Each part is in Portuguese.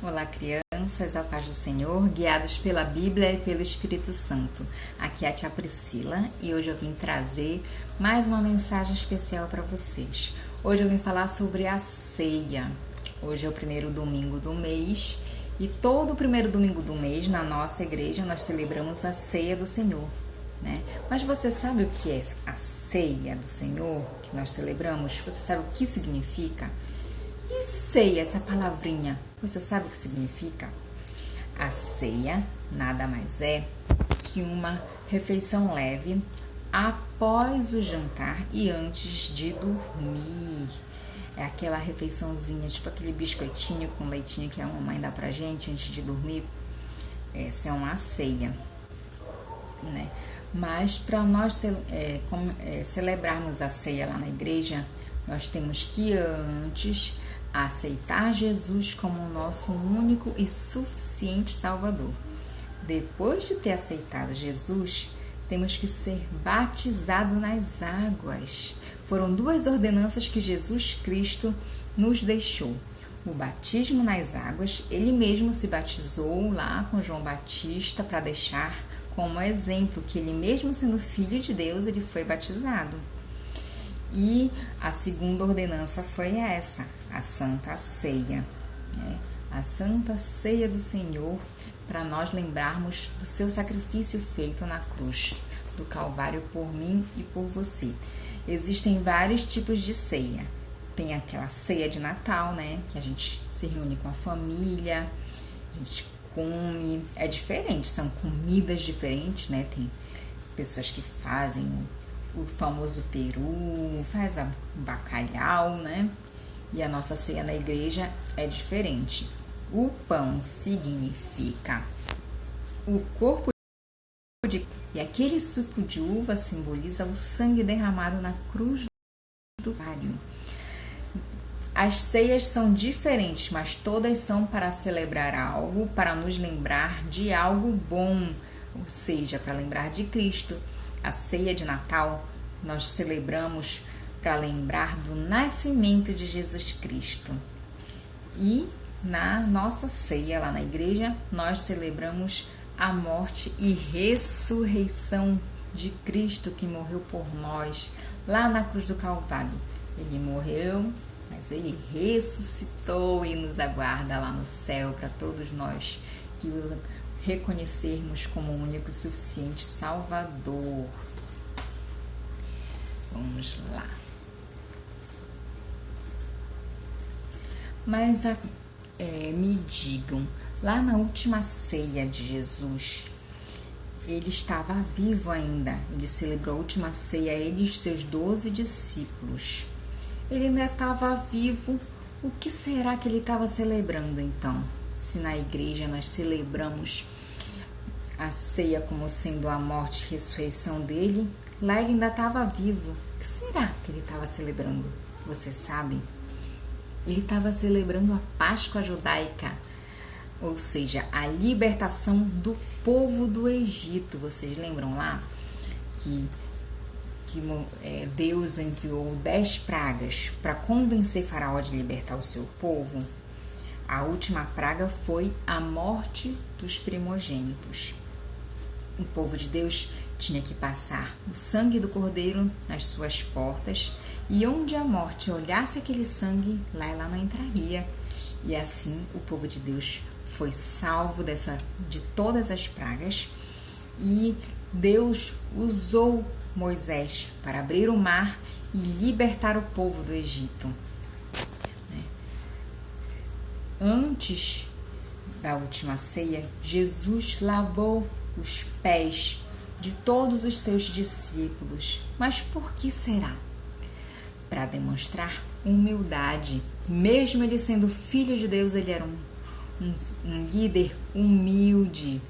Olá, crianças, a paz do Senhor, guiados pela Bíblia e pelo Espírito Santo. Aqui é a tia Priscila e hoje eu vim trazer mais uma mensagem especial para vocês. Hoje eu vim falar sobre a ceia. Hoje é o primeiro domingo do mês e todo primeiro domingo do mês na nossa igreja nós celebramos a ceia do Senhor, né? Mas você sabe o que é a ceia do Senhor que nós celebramos? Você sabe o que significa? E ceia, essa palavrinha, você sabe o que significa? A ceia nada mais é que uma refeição leve após o jantar e antes de dormir. É aquela refeiçãozinha, tipo aquele biscoitinho com leitinho que a mamãe dá pra gente antes de dormir. Essa é uma ceia, né? Mas para nós celebrarmos a ceia lá na igreja, nós temos que antes aceitar Jesus como o nosso único e suficiente Salvador. Depois de ter aceitado Jesus, temos que ser batizados nas águas. Foram duas ordenanças que Jesus Cristo nos deixou. O batismo nas águas, ele mesmo se batizou lá com João Batista para deixar como exemplo que ele mesmo sendo filho de Deus, ele foi batizado. E a segunda ordenança foi essa, a Santa Ceia, né? A Santa Ceia do Senhor, para nós lembrarmos do seu sacrifício feito na cruz do Calvário por mim e por você. Existem vários tipos de ceia. Tem aquela ceia de Natal, né? Que a gente se reúne com a família, a gente come. É diferente, são comidas diferentes, né? Tem pessoas que fazem o famoso peru, faz o bacalhau, né? E a nossa ceia na igreja é diferente. O pão significa o corpo de... E aquele suco de uva simboliza o sangue derramado na cruz do Calvário. As ceias são diferentes, mas todas são para celebrar algo, para nos lembrar de algo bom, ou seja, para lembrar de Cristo. A ceia de Natal nós celebramos para lembrar do nascimento de Jesus Cristo. E na nossa ceia lá na igreja, nós celebramos a morte e ressurreição de Cristo que morreu por nós lá na cruz do Calvário. Ele morreu, mas ele ressuscitou e nos aguarda lá no céu para todos nós que o reconhecermos como o único e suficiente Salvador. Vamos lá. Mas me digam, lá na última ceia de Jesus, ele estava vivo ainda. Ele celebrou a última ceia, ele e os seus 12 discípulos. Ele ainda estava vivo. O que será que ele estava celebrando então? Se na igreja nós celebramos a ceia como sendo a morte e ressurreição dele, lá ele ainda estava vivo. O que será que ele estava celebrando? Você sabe? Ele estava celebrando a Páscoa judaica, ou seja, a libertação do povo do Egito. Vocês lembram lá que Deus enviou 10 pragas para convencer Faraó de libertar o seu povo? A última praga foi a morte dos primogênitos. O povo de Deus tinha que passar o sangue do cordeiro nas suas portas, e onde a morte olhasse aquele sangue, lá ela não entraria. E assim o povo de Deus foi salvo de todas as pragas, e Deus usou Moisés para abrir o mar e libertar o povo do Egito. Antes da última ceia, Jesus lavou os pés de todos os seus discípulos. Mas por que será? Para demonstrar humildade. Mesmo ele sendo filho de Deus, ele era um líder humilde,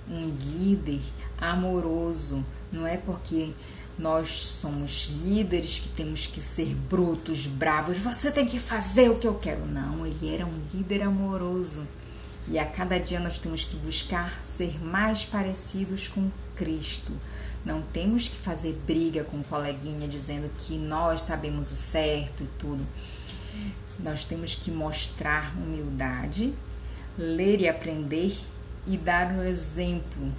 um líder amoroso. Não é porque nós somos líderes que temos que ser brutos, bravos. Você tem que fazer o que eu quero. Não, ele era um líder amoroso. E a cada dia nós temos que buscar ser mais parecidos com Cristo. Não temos que fazer briga com o coleguinha dizendo que nós sabemos o certo e tudo. Nós temos que mostrar humildade, ler e aprender e dar um exemplo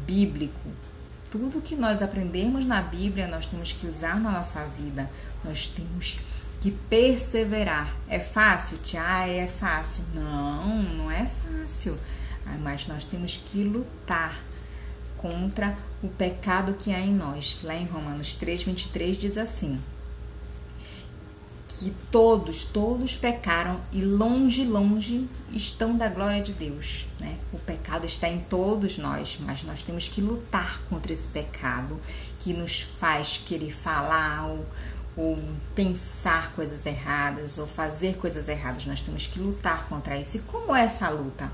bíblico. Tudo que nós aprendemos na Bíblia, nós temos que usar na nossa vida. Nós temos que perseverar. É fácil, tia? É fácil. Não, não é fácil. Mas nós temos que lutar contra o pecado que há em nós. Lá em Romanos 3:23 diz assim: que todos pecaram e longe estão da glória de Deus, né? O pecado está em todos nós, mas nós temos que lutar contra esse pecado que nos faz querer falar ou pensar coisas erradas ou fazer coisas erradas. Nós temos que lutar contra isso. E como é essa luta?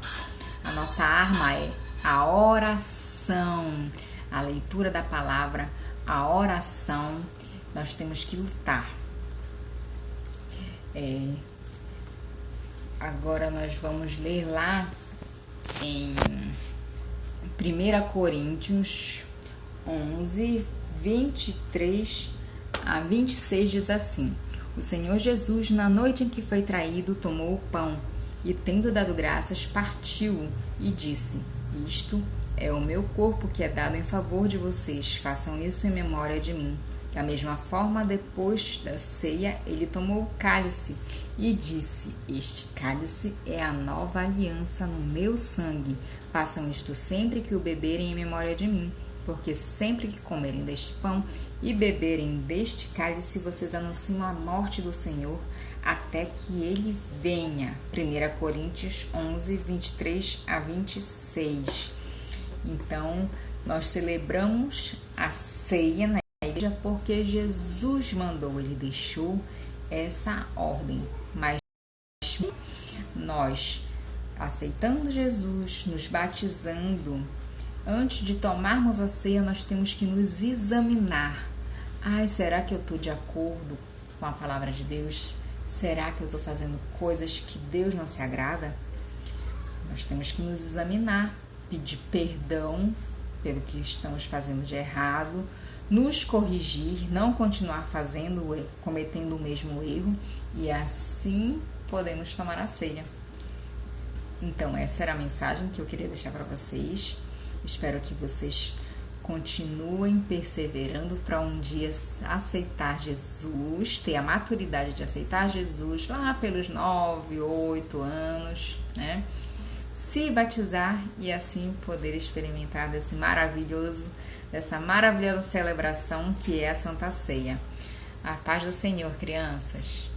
A nossa arma é a oração, a leitura da palavra, a oração. Nós temos que lutar. Agora nós vamos ler lá em 1 Coríntios 11, 23 a 26 diz assim: o Senhor Jesus, na noite em que foi traído, tomou o pão e, tendo dado graças, partiu e disse: isto é o meu corpo que é dado em favor de vocês, façam isso em memória de mim. Da mesma forma, depois da ceia, ele tomou o cálice e disse: este cálice é a nova aliança no meu sangue. Façam isto sempre que o beberem em memória de mim, porque sempre que comerem deste pão e beberem deste cálice, vocês anunciam a morte do Senhor até que ele venha. 1 Coríntios 11, 23 a 26. Então, nós celebramos a ceia na igreja porque Jesus mandou, ele deixou essa ordem. Mas nós, aceitando Jesus, nos batizando, antes de tomarmos a ceia, nós temos que nos examinar. Será que eu estou de acordo com a palavra de Deus? Será que eu estou fazendo coisas que Deus não se agrada? Nós temos que nos examinar, pedir perdão pelo que estamos fazendo de errado, nos corrigir, não continuar cometendo o mesmo erro, e assim podemos tomar a ceia. Então, essa era a mensagem que eu queria deixar para vocês. Espero que vocês continuem perseverando para um dia aceitar Jesus, ter a maturidade de aceitar Jesus lá pelos 9, 8 anos, né? Se batizar e assim poder experimentar dessa maravilhosa celebração que é a Santa Ceia. A paz do Senhor, crianças!